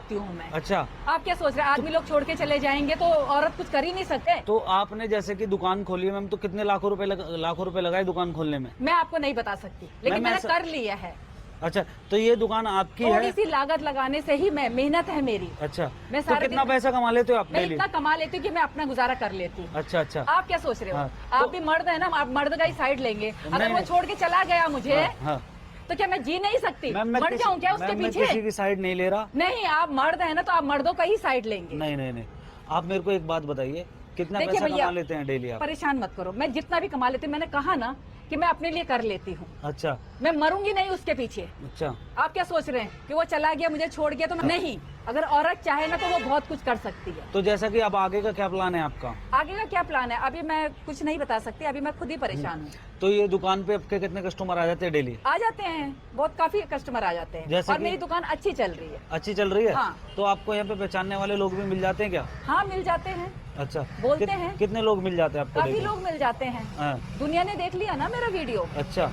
सकती हूँ मैं। अच्छा, आप क्या सोच रहे हैं, आदमी लोग छोड़ के चले जाएंगे तो औरत कुछ कर ही नहीं सकते? तो आपने जैसे कि दुकान खोली है मैम, तो कितने लाखों रुपए लगाए दुकान खोलने में? मैं आपको नहीं बता सकती, लेकिन मैंने कर लिया है। अच्छा, तो ये दुकान आपकी है? थोड़ी सी लागत लगाने से ही, मैं मेहनत है मेरी। अच्छा, मैं तो कितना पैसा कमा लेते हो आप मैं डेली? इतना कमा लेती हूँ कि मैं अपना गुजारा कर लेती हूँ। अच्छा अच्छा। आप क्या सोच रहे हो? हाँ, आप तो, भी मर्द है ना, आप मर्द का ही साइड लेंगे। अगर नहीं, वो छोड़ के चला गया मुझे, हाँ, हाँ। तो क्या मैं जी नहीं सकती? मैं मर जाऊं क्या उसके मैं पीछे? किसी की साइड नहीं ले रहा। नहीं, आप मर्द है ना, तो आप मर्दों का ही साइड लेंगे। नहीं नहीं नहीं, आप मेरे को एक बात बताइए, कितना देखिए पैसा भैया, कमा लेते हैं डेली आप? परेशान मत करो, मैं जितना भी कमा लेती हूँ, मैंने कहा ना कि मैं अपने लिए कर लेती हूँ। अच्छा, मैं मरूंगी नहीं उसके पीछे। अच्छा। आप क्या सोच रहे हैं कि वो चला गया मुझे छोड़ गया तो नहीं? अगर औरत चाहे ना तो वो बहुत कुछ कर सकती है। तो जैसा कि अब आगे का क्या प्लान है आपका? आगे का क्या प्लान है अभी मैं कुछ नहीं बता सकती, अभी मैं खुद ही परेशान हूँ। तो ये दुकान पे आपके कितने कस्टमर आ जाते हैं डेली? आ जाते हैं, बहुत काफी कस्टमर आ जाते हैं। जैसे और कि? मेरी दुकान अच्छी चल रही है। अच्छी चल रही है? हाँ। तो आपको यहाँ पे पहचानने वाले लोग भी मिल जाते हैं क्या? हाँ, मिल जाते हैं। अच्छा, बोलते हैं। कितने लोग मिल जाते हैं आपको? काफी डेली? लोग मिल जाते हैं। हाँ। दुनिया ने देख लिया ना मेरा वीडियो। अच्छा,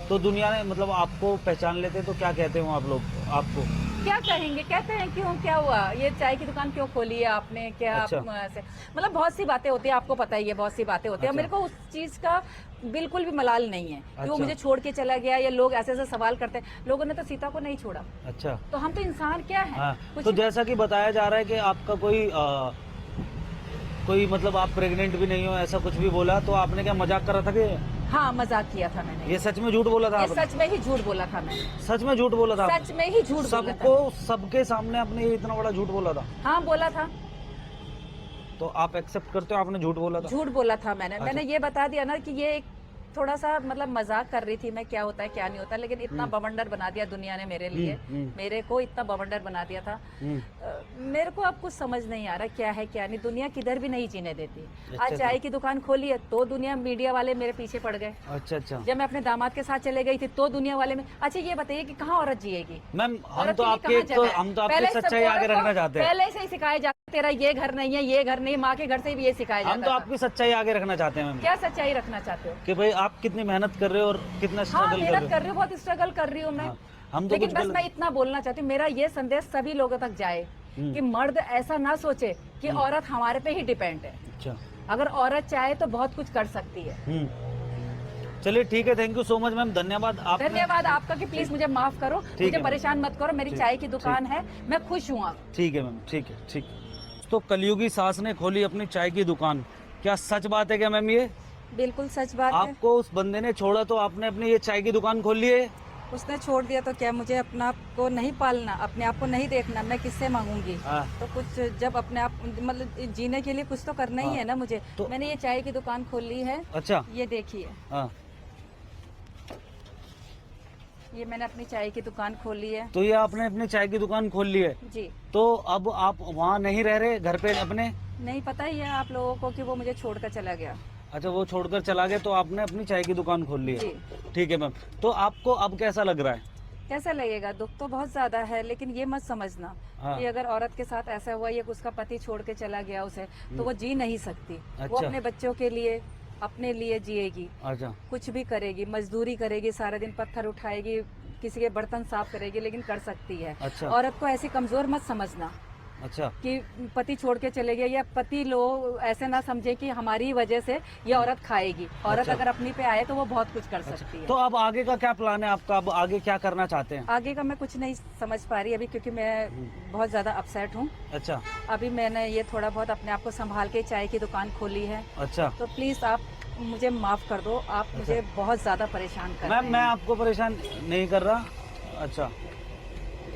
तो दुनिया ने मतलब आपको पहचान लेते हैं, तो क्या कहते हो आप लोग आपको? क्या कहेंगे, कहते हैं क्यों, क्या हुआ, ये चाय की दुकान क्यों खोली है आपने, क्या अच्छा। आप ऐसे, मतलब बहुत सी बातें होती है, आपको पता ही है, बहुत सी बातें होती है। अच्छा। मेरे को उस चीज का बिल्कुल भी मलाल नहीं है कि वो अच्छा। मुझे छोड़ के चला गया, या लोग ऐसे ऐसे सवाल करते हैं। लोगों ने तो सीता को नहीं छोड़ा, अच्छा। तो हम तो इंसान क्या है? हाँ, कुछ तो जैसा कि बताया जा रहा है कि आपका कोई मतलब आप प्रेग्नेंट भी नहीं हो, ऐसा कुछ भी बोला, तो आपने क्या मजाक कर रहा था कि? हाँ, मजाक किया था मैंने। ये सच में झूठ बोला था ये आपने? सच में ही झूठ बोला था मैंने। सच में झूठ बोला था आपने? सच में ही झूठ बोला था। सबको, सबके सामने आपने ये इतना बड़ा झूठ बोला था? हाँ, बोला था। तो आप एक्सेप्ट करते हो आपने झूठ बोला था? झूठ बोला था मैंने। अच्छा। मैंने ये बता दिया ना कि ये एक थोड़ा सा मतलब मजाक कर रही थी मैं, क्या होता है क्या नहीं होता, लेकिन इतना बवंडर बना दिया दुनिया ने मेरे लिए। मेरे को इतना बवंडर बना दिया था। मेरे को अब कुछ समझ नहीं आ रहा क्या है क्या नहीं। दुनिया किधर भी नहीं जीने देती। आज चाय की दुकान खोली है तो दुनिया, मीडिया वाले मेरे पीछे पड़ गए। अच्छा अच्छा। जब मैं अपने दामाद के साथ चले गई थी तो दुनिया वाले में, अच्छा ये बताइए कि कहाँ औरत जिएगी? मैम, हम तो आपकी सच्चाई आगे रखना चाहते हैं। पहले से ही सिखाया जाता, तेरा ये घर नहीं है, ये घर नहीं, माँ के घर से भी ये सिखाया जाता। हम तो आपकी सच्चाई आगे रखना चाहते हैं मैम। क्या सच्चाई रखना चाहते हो? कि भाई आप कितनी मेहनत कर रहे हो और कितना हाँ, स्ट्रगल मेहनत कर रही हूँ, बहुत स्ट्रगल कर रही हूँ मैं। हम तो लेकिन कुछ बस मैं इतना बोलना चाहती हूँ, मेरा ये संदेश सभी लोगों तक जाए कि मर्द ऐसा ना सोचे कि औरत हमारे पे ही डिपेंड है। अच्छा। अगर औरत चाहे तो बहुत कुछ कर सकती है। चलिए ठीक है, thank you so much ma'am, धन्यवाद। आप धन्यवाद आपका कि प्लीज मुझे माफ करो, मुझे परेशान मत करो। मेरी चाय की दुकान है, मैं खुश हूँ। ठीक है मैम, ठीक है, ठीक। तो कलयुगी सास ने खोली अपनी चाय की दुकान, क्या सच बात है क्या मैम? ये बिल्कुल सच बात है। आपको उस बंदे ने छोड़ा तो आपने अपनी ये चाय की दुकान खोल ली है? उसने छोड़ दिया तो क्या मुझे अपने आप को नहीं पालना, अपने आप को नहीं देखना? मैं किससे मांगूंगी? तो कुछ जब अपने आप मतलब जीने के लिए कुछ तो करना ही है ना मुझे। तो मैंने ये चाय की दुकान खोल ली है। अच्छा, ये देखिए, ये मैंने अपनी चाय की दुकान खोली है। तो ये आपने अपनी चाय की दुकान खोल ली है जी। तो अब आप वहाँ नहीं रह रहे, घर पे अपने? नहीं, पता ही है आप लोगों को कि वो मुझे छोड़कर चला गया। अच्छा, वो छोड़कर चला गया तो आपने अपनी चाय की दुकान खोल ली है। ठीक है मैम, तो आपको अब कैसा लग रहा है? कैसा लगेगा? दुख तो बहुत ज्यादा है, लेकिन ये मत समझना कि अगर औरत के साथ ऐसा हुआ, ये उसका पति छोड़ के चला गया उसे, तो वो जी नहीं सकती। वो अपने बच्चों के लिए, अपने लिए जिएगी। अच्छा। कुछ भी करेगी, मजदूरी करेगी, सारे दिन पत्थर उठाएगी, किसी के बर्तन साफ करेगी, लेकिन कर सकती है। अच्छा। औरत को ऐसी कमजोर मत समझना। अच्छा। कि पति छोड़ के चले गए, या पति लोग ऐसे ना समझे कि हमारी वजह से ये औरत खाएगी। औरत अच्छा। अगर अपनी पे आए तो वो बहुत कुछ कर सकती है। तो अब आगे का क्या प्लान है आपका? अब आगे क्या करना चाहते हैं? आगे का मैं कुछ नहीं समझ पा रही अभी, क्योंकि मैं बहुत ज्यादा अपसेट हूँ। अच्छा। अभी मैंने ये थोड़ा बहुत अपने आप को संभाल के चाय की दुकान खोली है। अच्छा। तो प्लीज आप मुझे माफ कर दो, आप मुझे बहुत ज्यादा परेशान कर रहे हैं। मैं आपको परेशान नहीं कर रहा। अच्छा।